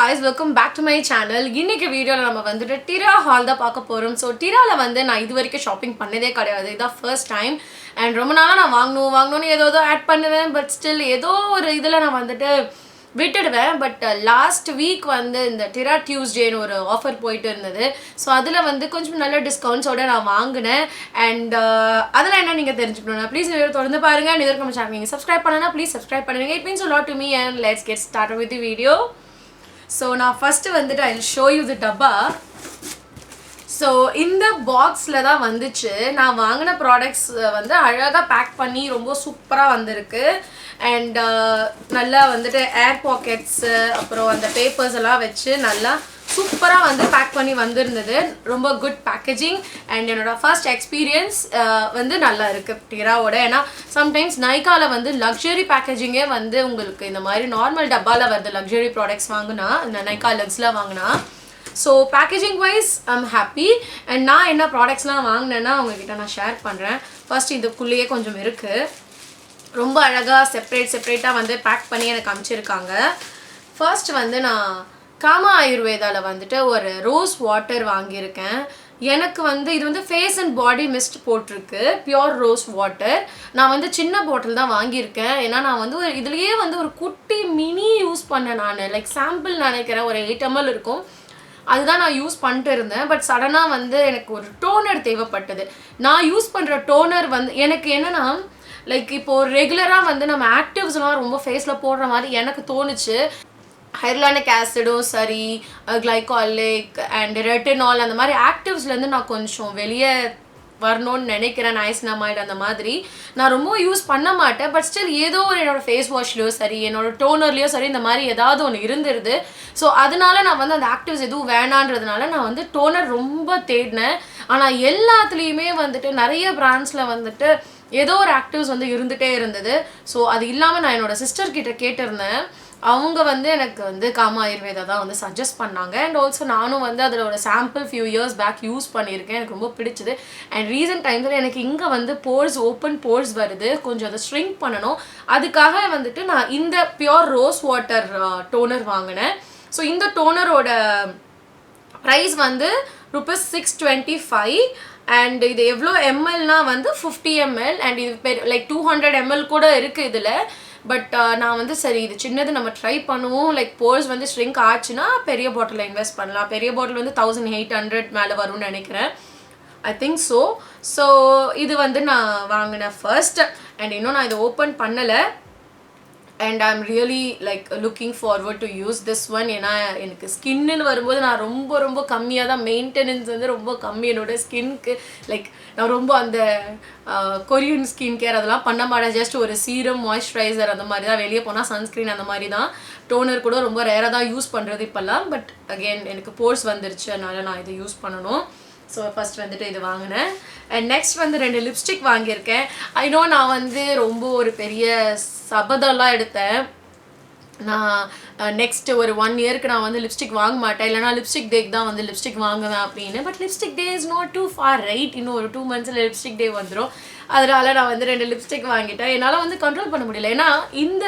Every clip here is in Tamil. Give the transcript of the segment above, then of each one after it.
guys, welcome back to my channel. இன்னைக்கு வீடியோல நம்ம வந்துட்டு Tira haul தான் பார்க்க போறோம். So Tiraல வந்து நான் இதுவரைக்கும் ஷாப்பிங் பண்ணதே கிடையாது. இதான் first time and ரொம்ப நாளா நான் வாங்கணும்னு ஏதோ ஆட் பண்ணுவேன், பட் ஸ்டில் ஏதோ ஒரு இதுல நான் வந்துட்டு விட்டுடுவேன். பட் லாஸ்ட் வீக் வந்து இந்த Tira Tuesdayன்னு ஒரு ஆஃபர் போயிட்டு இருந்தது. ஸோ அதில் வந்து கொஞ்சம் நல்ல டிஸ்கவுண்ட்ஸோட நான் வாங்கினேன். அண்ட் அதெல்லாம் என்ன நீங்கள் தெரிஞ்சுக்கணும்னா ப்ளீஸ் வீடியோ தொடர்ந்து பாருங்கள். இதற்கு நம்ம சேனல் நீங்கள் சப்ஸ்கிரைப் பண்ணனா ப்ளீஸ் சப்ஸ்கிரைப் பண்ணுங்க. It means a lot to me and let's get started with the video. So நான் ஃபஸ்ட்டு வந்துட்டு I will show you the டப்பா. ஸோ இந்த பாக்ஸில் தான் வந்துச்சு. நான் வாங்கின ப்ராடக்ட்ஸ் வந்து அழகாக பேக் பண்ணி ரொம்ப சூப்பராக வந்திருக்கு. அண்ட் நல்லா வந்துட்டு ஏர் பாக்கெட்ஸு அப்புறம் அந்த பேப்பர்ஸ் எல்லாம் வச்சு நல்லா சூப்பராக வந்து பேக் பண்ணி வந்திருந்தது. ரொம்ப குட் பேக்கேஜிங் அண்ட் என்னோடய ஃபர்ஸ்ட் எக்ஸ்பீரியன்ஸ் வந்து நல்லா இருக்குது டிராவோட. ஏன்னா சம்டைம்ஸ் நைக்காவில் வந்து லக்ஸரி பேக்கேஜிங்கே வந்து உங்களுக்கு இந்த மாதிரி நார்மல் டப்பாவில் வருது. லக்ஸரி ப்ராடக்ட்ஸ் வாங்கினா இந்த நைக்கா லக்ஸில் வாங்கினா so packaging wise I'm happy. And நான் என்ன ப்ராடக்ட்ஸ்லாம் வாங்கினேன்னா உங்ககிட்ட நான் ஷேர் பண்ணுறேன். ஃபர்ஸ்ட் இதுக்குள்ளேயே கொஞ்சம் இருக்குது. ரொம்ப அழகாக செப்ரேட்டாக வந்து பேக் பண்ணி எனக்கு அனுப்பிச்சிருக்காங்க. ஃபர்ஸ்ட் வந்து நான் காமா ஆயுர்வேதாவில் வந்துட்டு ஒரு ரோஸ் வாட்டர் வாங்கியிருக்கேன். எனக்கு வந்து இது வந்து ஃபேஸ் அண்ட் பாடி மிஸ்ட் போட்டிருக்கு, பியோர் ரோஸ் வாட்டர். நான் வந்து சின்ன பாட்டில் தான் வாங்கியிருக்கேன். ஏன்னா நான் வந்து இதுலேயே வந்து ஒரு குட்டி மினி யூஸ் பண்ணேன். நான் லைக் சாம்பிள் நினைக்கிறேன் ஒரு 8 ml இருக்கும். அதுதான் நான் யூஸ் பண்ணிட்டு இருந்தேன். பட் சடனாக வந்து எனக்கு ஒரு டோனர் தேவைப்பட்டது. நான் யூஸ் பண்ணுற டோனர் வந்து எனக்கு என்னென்னா லைக் இப்போது ரெகுலராக வந்து நம்ம ஆக்டிவ்ஸ்லாம் ரொம்ப ஃபேஸில் போடுற மாதிரி எனக்கு தோணுச்சு. ஹைரலானிக் ஆசிடும் சரி, கிளைகாலிக் அண்ட் ரெட்டினால் அந்த மாதிரி ஆக்டிவ்ஸ்லேருந்து நான் கொஞ்சம் வெளியே வரணும்னு நினைக்கிறேன். நைசினாமைடு அந்த மாதிரி நான் ரொம்ப யூஸ் பண்ண மாட்டேன். பட் ஸ்டில் ஏதோ ஒரு என்னோடய ஃபேஸ் வாஷ்லேயோ சரி, என்னோடய டோனர்லேயோ சரி, இந்த மாதிரி ஏதாவது ஒன்று இருந்துருது. ஸோ அதனால நான் வந்து அந்த ஆக்டிவ்ஸ் எதுவும் வேணான்றதுனால நான் வந்து டோனர் ரொம்ப தேடினேன். ஆனால் எல்லாத்துலேயுமே வந்துட்டு நிறைய பிராண்ட்ஸில் வந்துட்டு ஏதோ ஒரு ஆக்டிவ்ஸ் வந்து இருந்துகிட்டே இருந்தது. ஸோ அது இல்லாமல் நான் என்னோடய சிஸ்டர்கிட்ட கேட்டிருந்தேன். அவங்க வந்து எனக்கு வந்து காமா ஆயுர்வேதா தான் வந்து சஜஸ்ட் பண்ணாங்க. அண்ட் ஆல்சோ நானும் வந்து அதில் ஒரு sample few years back use பண்ணியிருக்கேன். எனக்கு ரொம்ப பிடிச்சது. அண்ட் ரீசன்ட் டைம்ஸில் எனக்கு இங்கே வந்து போர்ஸ் ஓப்பன் போர்ஸ் வருது, கொஞ்சம் அதை ஸ்ட்ரிங்க் பண்ணணும். அதுக்காக வந்துட்டு நான் இந்த பியோர் ரோஸ் வாட்டர் டோனர் வாங்கினேன். ஸோ இந்த டோனரோட ப்ரைஸ் வந்து ₹625. அண்ட் இது எவ்வளோ எம்எல்னா வந்து 50 ml. அண்ட் இது லைக் 200 ml கூட இருக்குது இதில். பட் நான் வந்து சரி இது சின்னது நம்ம ட்ரை பண்ணுவோம். லைக் போர்ஸ் வந்து ஷ்ரிங்க் ஆச்சுன்னா பெரிய பாட்டிலில் இன்வெஸ்ட் பண்ணலாம். பெரிய பாட்டில் வந்து 1800 மேலே வரும்னு நினைக்கிறேன். ஐ திங்க் ஸோ இது வந்து நான் வாங்கினேன் ஃபர்ஸ்ட். அண்ட் இன்னும் நான் இதை ஓப்பன் பண்ணலை. And I am really like looking forward to use this one. ஏன்னா எனக்கு ஸ்கின்னு வரும்போது நான் ரொம்ப கம்மியாக தான் மெயின்டெனன்ஸ் வந்து ரொம்ப கம்மி என்னோடய ஸ்கின்க்கு. லைக் நான் ரொம்ப அந்த கொரியன் ஸ்கின் கேர் அதெல்லாம் பண்ண மாட்டேன். ஜஸ்ட் ஒரு சீரம், மாய்ஸ்சரைசர் அந்த மாதிரி தான். வெளியே போனால் சன்ஸ்க்ரீன் அந்த மாதிரி தான். டோனர் கூட ரொம்ப ரேராக தான் யூஸ் பண்ணுறது இப்போல்லாம். பட் அகெயின் எனக்கு போர்ஸ் வந்துருச்சு, அதனால் நான் இதை யூஸ் பண்ணணும். ஸோ ஃபஸ்ட் வந்துட்டு இது வாங்கினேன். அண்ட் நெக்ஸ்ட் வந்து 2 லிப்ஸ்டிக் வாங்கியிருக்கேன். ஐநோ நான் வந்து ரொம்ப ஒரு பெரிய சபதம்லாம் எடுத்தேன். நான் நெக்ஸ்ட் ஒரு 1 இயருக்கு நான் வந்து லிப்ஸ்டிக் வாங்க மாட்டேன், இல்லைனா லிப்ஸ்டிக் டேக்கு தான் வந்து லிப்ஸ்டிக் வாங்குவேன் அப்படின்னு. But lipstick day is not too far right. இன்னும் ஒரு 2 monthஸில் லிப்ஸ்டிக் டே வந்துடும். அதனால் நான் வந்து 2 லிப்ஸ்டிக் வாங்கிட்டேன். என்னால் வந்து கண்ட்ரோல் பண்ண முடியல. ஏன்னா இந்த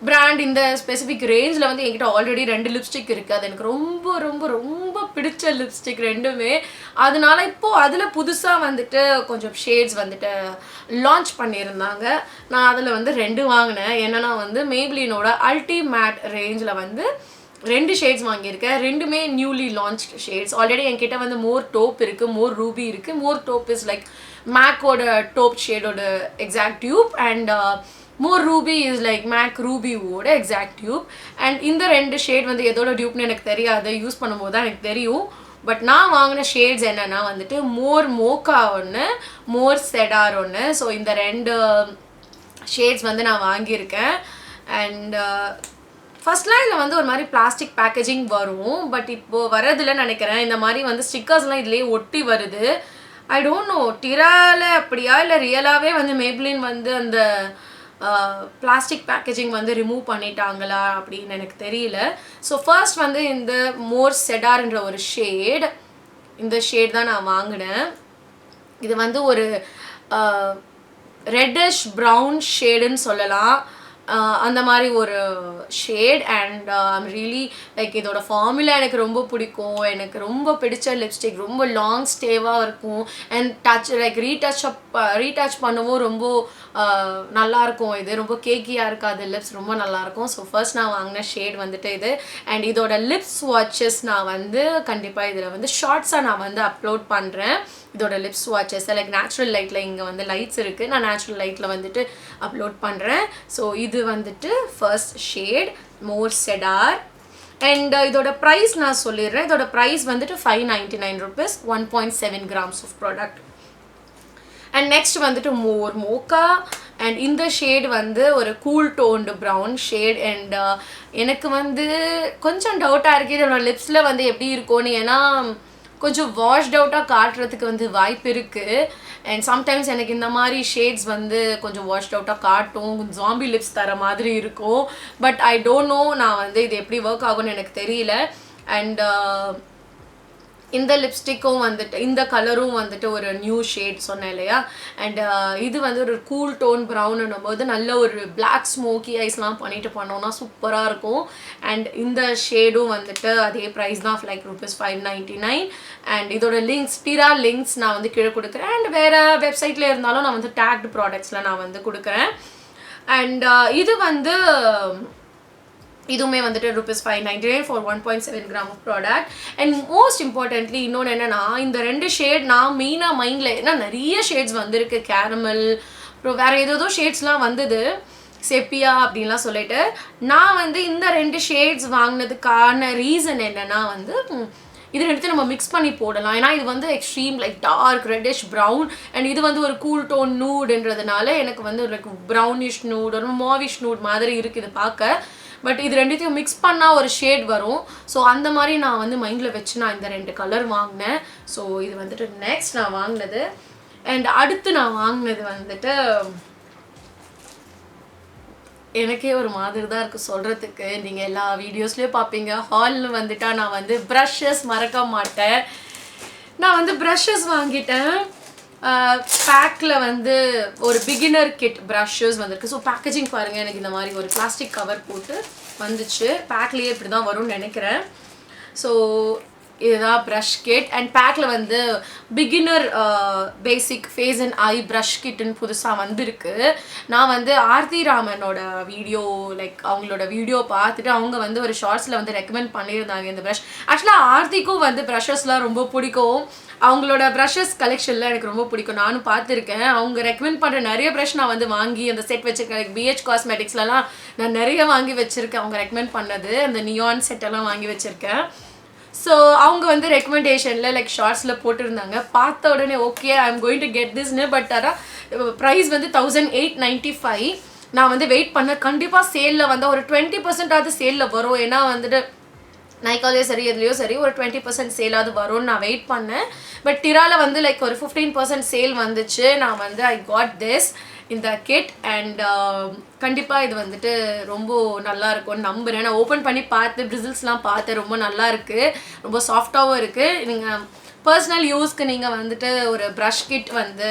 பிராண்ட் இந்த ஸ்பெசிஃபிக் ரேஞ்சில் வந்து என்கிட்ட ஆல்ரெடி 2 லிப்ஸ்டிக் இருக்குது. அது எனக்கு ரொம்ப பிடிச்ச லிப்ஸ்டிக் ரெண்டுமே. அதனால இப்போது அதில் புதுசாக வந்துட்டு கொஞ்சம் ஷேட்ஸ் வந்துட்டு லான்ச் பண்ணியிருந்தாங்க. நான் அதில் வந்து 2 வாங்கினேன். என்னென்னா வந்து மேப்ளினோட அல்டிமேட் ரேஞ்சில் வந்து 2 ஷேட்ஸ் வாங்கியிருக்கேன். ரெண்டுமே நியூலி லான்ச் ஷேட்ஸ். ஆல்ரெடி என்கிட்ட வந்து மோர் டோப் இருக்குது, மோர் ரூபி இருக்குது. மோர் டோப் இஸ் லைக் மேக்கோட டோப் ஷேடோட exact dupe. And more ruby is like Mac ரூபியோட எக்ஸாக்ட் டியூப். அண்ட் இந்த 2 ஷேட் வந்து எதோட டியூப்னு எனக்கு தெரியாது, யூஸ் பண்ணும்போது தான் எனக்கு தெரியும். பட் நான் வாங்கின ஷேட்ஸ் என்னென்னா வந்துட்டு மோர் மோக்கா ஒன்று, மோர் செடார் ஒன்று. ஸோ இந்த 2 ஷேட்ஸ் வந்து நான் வாங்கியிருக்கேன். அண்ட் ஃபர்ஸ்ட்லாம் இதில் வந்து ஒரு மாதிரி பிளாஸ்டிக் பேக்கேஜிங் வரும். பட் இப்போது வரதில்லைன்னு நினைக்கிறேன். இந்த மாதிரி வந்து ஸ்டிக்கர்ஸ்லாம் இதுலேயே ஒட்டி வருது. ஐ டோன்ட் நோ டிரால அப்படியா இல்லை ரியலாகவே வந்து மேப்ளின் வந்து அந்த பிளாஸ்டிக் பேக்கேஜிங் வந்து ரிமூவ் பண்ணிட்டாங்களா அப்படின்னு எனக்கு தெரியல. ஸோ ஃபர்ஸ்ட் வந்து இந்த மோர் செடார்ன்ற ஒரு ஷேட், இந்த ஷேட் தான் நான் வாங்கினேன். இது வந்து ஒரு ரெட்டிஷ் ப்ரௌன் ஷேடுன்னு சொல்லலாம். அந்த மாதிரி ஒரு shade. And I'm really like இதோட ஃபார்முலா எனக்கு ரொம்ப பிடிக்கும். எனக்கு ரொம்ப பிடிச்ச லிப்ஸ்டிக், ரொம்ப லாங் ஸ்டேவாக இருக்கும். அண்ட் டச் லைக் ரீடச் பண்ணவும் ரொம்ப நல்லாயிருக்கும். இது ரொம்ப கேக்கியாக இருக்காது, லிப்ஸ் ரொம்ப நல்லாயிருக்கும். ஸோ ஃபர்ஸ்ட் நான் வாங்கின ஷேட் வந்துட்டு இது. அண்ட் இதோட லிப்ஸ் ஸ்வாட்சஸ் நான் வந்து கண்டிப்பாக இதில் வந்து ஷார்ட்ஸாக நான் வந்து அப்லோட் பண்ணுறேன். இதோட லிப்ஸ் வாட்சஸ் லைக் நேச்சுரல் லைட்டில் இங்கே வந்து லைட்ஸ் இருக்குது, நான் நேச்சுரல் லைட்டில் வந்துட்டு அப்லோட் பண்ணுறேன். ஸோ இது வந்துட்டு first shade more cheddar. And இதோட ப்ரைஸ் நான் சொல்லிடுறேன். இதோட ப்ரைஸ் வந்துட்டு 599 rupees, 1.7 grams of product. And next வந்துட்டு மோர் மோக்கா. அண்ட் இந்த ஷேட் வந்து ஒரு cool toned brown shade. And எனக்கு வந்து கொஞ்சம் டவுட்டாக இருக்குது இதோட லிப்ஸில் வந்து எப்படி இருக்கும்னு. ஏன்னா கொஞ்சம் வாஷ்ட் அவுட்டாக காட்டுறதுக்கு வந்து வாய்ப்பு இருக்குது. அண்ட் சம்டைம்ஸ் எனக்கு இந்த மாதிரி ஷேட்ஸ் வந்து கொஞ்சம் வாஷ்ட் அவுட்டாக காட்டும், ஜாம்பி லிப்ஸ் தர மாதிரி இருக்கும். பட் ஐ டோன்ட் நோ, நான் வந்து இது எப்படி ஒர்க் ஆகும்னு எனக்கு தெரியல. அண்ட் இந்த லிப்ஸ்டிக்கும் வந்துட்டு இந்த கலரும் வந்துட்டு ஒரு நியூ ஷேட் சொன்னேன் இல்லையா. அண்ட் இது வந்து ஒரு கூல் டோன் ப்ரௌன்னும் போது நல்ல ஒரு பிளாக் ஸ்மோக்கி ஐஸ்லாம் பண்ணிட்டு பண்ணோன்னா சூப்பராக இருக்கும். அண்ட் இந்த ஷேடும் வந்துட்டு அதே ப்ரைஸ் தான், லைக் ₹599. அண்ட் இதோட லிங்க்ஸ், டிரா லிங்க்ஸ் நான் வந்து கீழே கொடுக்குறேன். அண்ட் வேறு வெப்சைட்டில் இருந்தாலும் நான் வந்து டேக்டு ப்ராடக்ட்ஸில் நான் வந்து கொடுக்குறேன். அண்ட் இது வந்து இதுவுமே வந்துட்டு ₹599 for 1.7 gram of product. And most importantly இன்னொன்று என்னென்னா, இந்த 2 ஷேட் நான் மெயினாக மைண்டில், ஏன்னா நிறைய ஷேட்ஸ் வந்திருக்கு, கேரமல், அப்புறம் வேறு ஏதோ ஷேட்ஸ்லாம் வந்தது, செப்பியா அப்படின்லாம் சொல்லிட்டு. நான் வந்து இந்த 2 ஷேட்ஸ் வாங்கினதுக்கான ரீசன் என்னென்னா வந்து இது எடுத்து நம்ம மிக்ஸ் பண்ணி போடலாம். ஏன்னா இது வந்து extreme like dark reddish brown. And இது வந்து ஒரு கூல் டோன் நூடுன்றதுனால எனக்கு வந்து லைக் ப்ரௌனிஷ் நூட், ஒரு மாவிஷ் நூட் மாதிரி இருக்குது பார்க்க. பட் இது ரெண்டுத்தையும் மிக்ஸ் பண்ணால் ஒரு ஷேட் வரும். ஸோ அந்த மாதிரி நான் வந்து மைண்டில் வச்சு நான் இந்த 2 கலர் வாங்கினேன். ஸோ இது வந்துட்டு நெக்ஸ்ட் நான் வாங்கினது. அண்ட் அடுத்து நான் வாங்கினது வந்துட்டு எனக்கே ஒரு மாதிரி தான் இருக்குது சொல்கிறதுக்கு. நீங்கள் எல்லா வீடியோஸ்லேயும் பார்ப்பீங்க, ஹாலில் வந்துட்டா நான் வந்து ப்ரஷஸ் மறக்க மாட்டேன். நான் வந்து ப்ரஷஸ் வாங்கிட்டேன். பேக்கில் வந்து ஒரு பிகினர் கிட் ப்ரஷஸ் வந்திருக்கு. ஸோ பேக்கேஜிங் பாருங்கள், எனக்கு இந்த மாதிரி ஒரு பிளாஸ்டிக் கவர் போட்டு வந்துச்சு. பேக்லேயே இப்படி தான் வரும்னு நினைக்கிறேன். ஸோ இதுதான் ப்ரஷ் கிட். அண்ட் பேக்கில் வந்து beginner basic face and eye brush கிட்டுன்னு புதுசாக வந்திருக்கு. நான் வந்து ஆர்த்தி ராமனோட வீடியோ, லைக் அவங்களோட வீடியோ பார்த்துட்டு அவங்க வந்து ஒரு ஷார்ட்ஸில் வந்து ரெக்கமெண்ட் பண்ணியிருந்தாங்க இந்த ப்ரஷ். ஆக்சுவலாக ஆர்த்திக்கும் வந்து ப்ரஷஸ்லாம் ரொம்ப பிடிக்கும். அவங்களோட ப்ரஷஸ் கலெக்ஷனில் எனக்கு ரொம்ப பிடிக்கும், நானும் பார்த்துருக்கேன். அவங்க ரெக்கமெண்ட் பண்ணுற நிறைய ப்ரஷ் நான் வந்து வாங்கி அந்த செட் வச்சுருக்கேன். லைக் BH காஸ்மெட்டிக்ஸ்லலாம் நான் நிறைய வாங்கி வச்சுருக்கேன். அவங்க ரெக்கமெண்ட் பண்ணது அந்த நியான் செட்டெல்லாம் வாங்கி வச்சுருக்கேன். ஸோ அவங்க வந்து ரெக்கமெண்டேஷனில் லைக் ஷார்ட்ஸில் போட்டிருந்தாங்க. பார்த்த உடனே okay I am going to get திஸ்னு. பட் அதான் ப்ரைஸ் வந்து 1895. நான் வந்து வெயிட் பண்ணேன், கண்டிப்பாக சேலில் வந்து ஒரு 20% சேலில் வரும். ஏன்னா வந்துட்டு நைக்காலேயோ சரி எதுலேயோ சரி ஒரு 20% சேலாவது வரும்னு நான் வெயிட் பண்ணேன். பட் டிராவில் வந்து லைக் ஒரு 15% சேல் வந்துச்சு. நான் வந்து ஐ காட் திஸ் இந்த கிட். அண்ட் கண்டிப்பாக இது வந்துட்டு ரொம்ப நல்லா இருக்கும்னு நம்புகிறேன். நான் ஓப்பன் பண்ணி பார்த்து பிரிசில்ஸ்லாம் பார்த்தேன், ரொம்ப நல்லா இருக்குது, ரொம்ப சாஃப்டாகவும் இருக்குது. நீங்கள் பர்சனல் யூஸ்க்கு நீங்கள் வந்துட்டு ஒரு ப்ரஷ் கிட் வந்து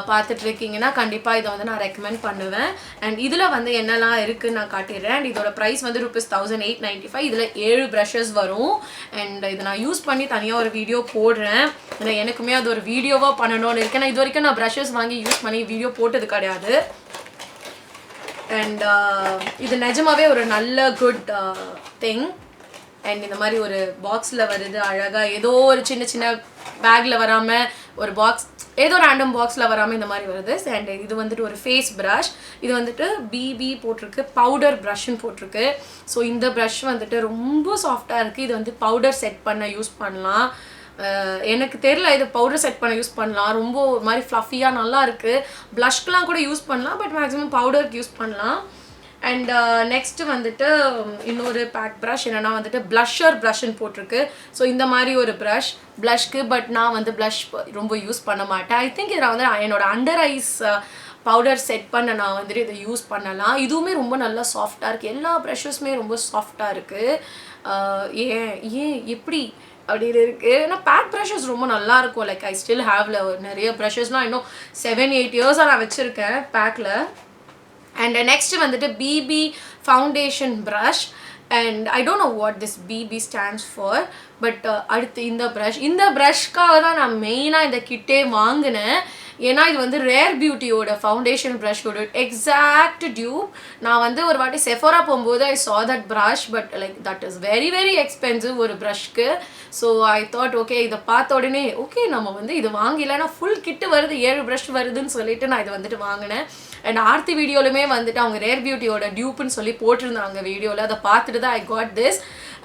பார்த்துட்ருக்கீங்கன்னா கண்டிப்பாக இதை வந்து நான் ரெக்கமெண்ட் பண்ணுவேன். அண்ட் இதில் வந்து என்னெல்லாம் இருக்குதுன்னு நான் காட்டிடுறேன். அண்ட் இதோட ப்ரைஸ் வந்து ₹1895. இதில் 7 ப்ரஷஸ் வரும். அண்ட் இதை நான் யூஸ் பண்ணி தனியாக ஒரு வீடியோ போடுறேன். ஏன்னா எனக்குமே அது ஒரு வீடியோவாக பண்ணணும்னு இருக்கேன். நான் இது வரைக்கும் நான் ப்ரஷஸ் வாங்கி யூஸ் பண்ணி வீடியோ போட்டது கிடையாது. அண்ட் இது நிஜமாவே ஒரு நல்ல குட் திங். அண்ட் இந்த மாதிரி ஒரு பாக்ஸில் வருது அழகாக, ஏதோ ஒரு சின்ன சின்ன பேக்கில் வராமல் ஒரு பாக்ஸ், ஏதோ ரேண்டம் பாக்ஸில் வராமல் இந்த மாதிரி வருது. அண்ட் இது வந்துட்டு ஒரு ஃபேஸ் ப்ரஷ். இது வந்துட்டு BB போட்டிருக்கு, பவுடர் ப்ரஷ்ன்னு போட்டிருக்கு. ஸோ இந்த ப்ரஷ் வந்துட்டு ரொம்ப சாஃப்டாக இருக்குது. இது வந்து பவுடர் செட் பண்ண யூஸ் பண்ணலாம். எனக்கு தெரியல, இது பவுடர் செட் பண்ண யூஸ் பண்ணலாம். ரொம்ப ஒரு மாதிரி ஃப்ளஃபியாக நல்லா இருக்குது. ப்ளஷ்க்கெலாம் கூட யூஸ் பண்ணலாம், பட் மேக்ஸிமம் பவுடருக்கு யூஸ் பண்ணலாம். அண்ட் நெக்ஸ்ட்டு வந்துட்டு இன்னொரு பேக் ப்ரஷ் என்னென்னா வந்துட்டு ப்ளஷர் ப்ரஷ்ன்னு போட்டிருக்கு. ஸோ இந்த மாதிரி ஒரு ப்ரஷ் ப்ளஷ்க்கு. பட் நான் வந்து ப்ளஷ் ரொம்ப யூஸ் பண்ண மாட்டேன். ஐ திங்க் இதில் வந்து என்னோட அண்டர் ஐஸ் பவுடர் செட் பண்ண நான் வந்துட்டு இதை யூஸ் பண்ணலாம். இதுவுமே ரொம்ப நல்லா சாஃப்டாக இருக்குது. எல்லா ப்ரஷஸுமே ரொம்ப சாஃப்டாக இருக்குது. ஏன் எப்படி அப்படின்னு இருக்குது. ஏன்னா பேக் ப்ரஷஸ் ரொம்ப நல்லாயிருக்கும். லைக் ஐ ஸ்டில் ஹேவ்ல நிறைய ப்ரஷஸ்லாம் இன்னும் 7-8 இயர்ஸாக நான் வச்சுருக்கேன் பேக்கில். அண்ட் நெக்ஸ்ட் வந்துட்டு BB foundation brush. And I don't know what this BB stands for, but அடுத்து இந்த ப்ரஷ்க்காக தான் நான் மெயினாக இந்த கிட்டே வாங்கினேன். ஏன்னா இது வந்து ரேர் பியூட்டியோட ஃபவுண்டேஷன் ப்ரஷோட எக்ஸாக்ட் டியூப். நான் வந்து ஒரு வாட்டி செஃபோரா போகும்போது I saw that brush, but like that is very very expensive ஒரு ப்ரஷ்க்கு. ஸோ ஐ தாட் ஓகே இதை பார்த்த உடனே ஓகே நம்ம வந்து இது வாங்கிலன்னா ஃபுல் கிட்டு வருது, 7 ப்ரஷ் வருதுன்னு சொல்லிட்டு நான் இதை வந்துட்டு வாங்கினேன். அண்ட் ஆர்த்தி வீடியோலுமே வந்துட்டு அவங்க ரேர் பியூட்டியோட டியூப்னு சொல்லி போட்டிருந்தாங்க வீடியோவில். அதை பார்த்துட்டு தான் ஐ காட் திஸ்.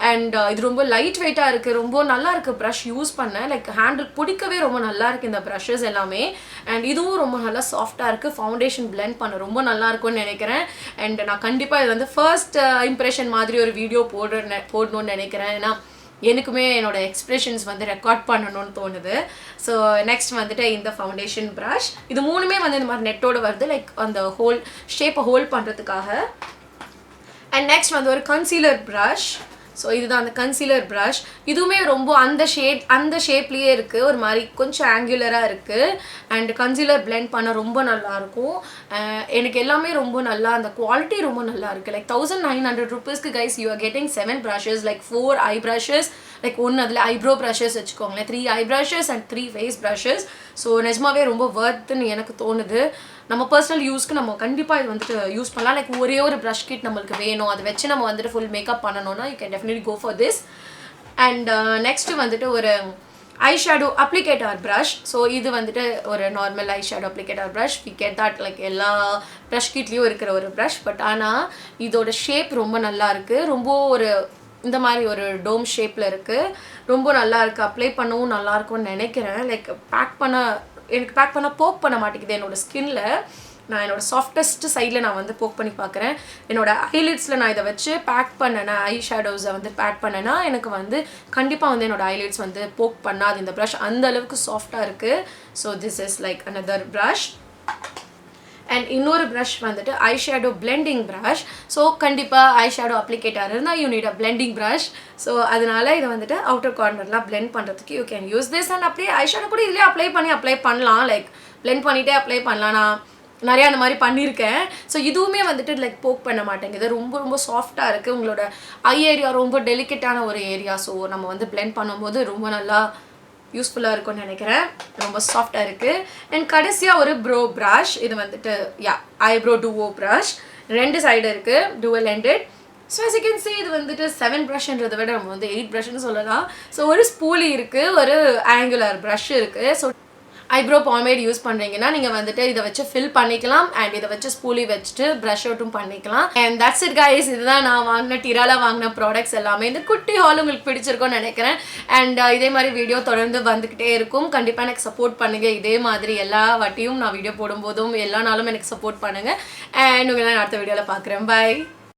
அண்ட் இது ரொம்ப லைட் வெயிட்டாக இருக்குது, ரொம்ப நல்லா இருக்குது ப்ரஷ் யூஸ் பண்ணேன். லைக் ஹேண்டில் பிடிக்கவே ரொம்ப நல்லா இருக்குது இந்த ப்ரஷஸ் எல்லாமே. அண்ட் இதுவும் ரொம்ப நல்லா சாஃப்டாக இருக்குது, ஃபவுண்டேஷன் பிளெண்ட் பண்ண ரொம்ப நல்லா இருக்கும்னு நினைக்கிறேன். அண்ட் நான் கண்டிப்பாக இது வந்து ஃபர்ஸ்ட் இம்ப்ரெஷன் மாதிரி ஒரு வீடியோ போடணும்னு நினைக்கிறேன். ஏன்னா எனக்குமே என்னோடய எக்ஸ்ப்ரெஷன்ஸ் வந்து ரெக்கார்ட் பண்ணணும்னு தோணுது. ஸோ நெக்ஸ்ட் வந்துட்டு இந்த ஃபவுண்டேஷன் ப்ரஷ். இது 3மே வந்து இந்த மாதிரி நெட்டோடு வருது, லைக் அந்த ஷேப்பை ஹோல்ட் பண்ணுறதுக்காக. அண்ட் நெக்ஸ்ட் வந்து ஒரு கன்சீலர் ப்ரஷ். ஸோ இதுதான் அந்த கன்சீலர் ப்ரஷ். இதுவுமே ரொம்ப அந்த ஷேப்லேயே இருக்குது, ஒரு மாதிரி கொஞ்சம் ஆங்குலராக இருக்குது. அண்ட் கன்சீலர் பிளெண்ட் பண்ண ரொம்ப நல்லாயிருக்கும். எனக்கு எல்லாமே ரொம்ப நல்லா, அந்த குவாலிட்டி ரொம்ப நல்லா இருக்குது. லைக் 1900 rupeesக்கு guys you are getting 7 brushes, like 4 eye brushes, like ஒன்று அதில் ஐப்ரோ ப்ரஷஸ் வச்சுக்கோங்களேன், 3 eye brushes and 3 face brushes. So நிஜமாவே ரொம்ப வர்த்துன்னு எனக்கு தோணுது. நம்ம பர்சனல் யூஸ்க்கு நம்ம கண்டிப்பாக இது வந்துட்டு யூஸ் பண்ணலாம். லைக் ஒரே ஒரு ப்ரஷ் கிட் நம்மளுக்கு வேணும், அதை வச்சு நம்ம வந்துட்டு ஃபுல் மேக்கப் பண்ணணும்னா you can definitely go for this. And next வந்துட்டு ஒரு eye shadow applicator brush. So இது வந்துட்டு ஒரு normal eye shadow applicator brush. We get that like எல்லா ப்ரஷ் கிட்லேயும் இருக்கிற ஒரு ப்ரஷ். பட் ஆனால் இதோட ஷேப் ரொம்ப நல்லா இருக்குது, ரொம்ப ஒரு இந்த மாதிரி ஒரு டோம் ஷேப்பில் இருக்குது, ரொம்ப நல்லா இருக்குது. அப்ளை பண்ணவும் நல்லாயிருக்கும்னு நினைக்கிறேன். லைக் எனக்கு பேக் பண்ண போக் பண்ண மாட்டேங்குது என்னோடய ஸ்கின்ல. நான் என்னோடய சாஃப்டஸ்ட் சைடில் நான் வந்து போக் பண்ணி பார்க்குறேன். என்னோடய ஐலிட்ஸில் நான் இதை வச்சு பேக் பண்ணேன்னா, ஐ ஷேடோஸை வந்து பேக் பண்ணேன்னா எனக்கு வந்து கண்டிப்பாக வந்து என்னோடய ஐலிட்ஸ் வந்து போக் பண்ணாது இந்த ப்ரஷ், அந்த அளவுக்கு சாஃப்டாக இருக்குது. So this is like another brush. And இன்னொரு ப்ரஷ் வந்துட்டு eye shadow blending brush. So கண்டிப்பாக ஐ ஷேடோ அப்ளிகேட்டர் இருந்தால் you need a blending brush. So அதனால இதை வந்துட்டு அவுட்டர் கார்னர்லாம் பிளெண்ட் பண்ணுறதுக்கு you can use this. And அப்படியே ஐ ஷேடோ கூட இதுலேயே அப்ளை பண்ணலாம், லைக் பிளெண்ட் பண்ணிகிட்டே அப்ளை பண்ணலாம். நான் நிறையா அந்த மாதிரி பண்ணியிருக்கேன். ஸோ இதுவுமே வந்துட்டு லைக் போக் பண்ண மாட்டேங்குது, ரொம்ப ரொம்ப சாஃப்டாக இருக்குது. உங்களோட ஐ ஏரியா ரொம்ப டெலிகேட்டான ஒரு ஏரியா, ஸோ நம்ம வந்து பிளெண்ட் பண்ணும்போது ரொம்ப நல்லா யூஸ்ஃபுல்லாக இருக்கும்னு நினைக்கிறேன். ரொம்ப சாஃப்டாக இருக்குது. அண்ட் கடைசியாக ஒரு ப்ரோ ப்ரஷ். இது வந்துட்டு ஐப்ரோ டுவோ ப்ரஷ், 2 சைடு இருக்குது, dual ended. So as you can see இது வந்துட்டு 7 ப்ரஷ்ன்றதை விட நம்ம வந்து 8 ப்ரஷ்ன்னு சொல்லலாம். ஸோ ஒரு ஸ்பூலி இருக்குது, ஒரு ஆங்குலர் ப்ரஷ் இருக்குது. ஸோ ஐப்ரோ பாமேட் யூஸ் பண்ணுறீங்கன்னா நீங்கள் வந்துட்டு இதை வச்சு ஃபில் பண்ணிக்கலாம். அண்ட் இதை வச்சு ஸ்பூலி வச்சுட்டு ப்ரஷ் அவுட்டும் பண்ணிக்கலாம். And that's it guys. இதுதான் நான் வாங்கின டிரால வாங்கின ப்ராடக்ட்ஸ் எல்லாமே. இந்த குட்டி ஹால் உங்களுக்கு பிடிச்சிருக்கும்னு நினைக்கிறேன். அண்ட் இதே மாதிரி வீடியோ தொடர்ந்து வந்துக்கிட்டே இருக்கும். கண்டிப்பாக எனக்கு சப்போர்ட் பண்ணுங்கள். இதே மாதிரி எல்லா வாட்டியும் நான் வீடியோ போடும்போதும் எல்லா நாளும் எனக்கு சப்போர்ட் பண்ணுங்கள். அண்ட் உங்களை நான் அடுத்த வீடியோவில் பார்க்குறேன். பை.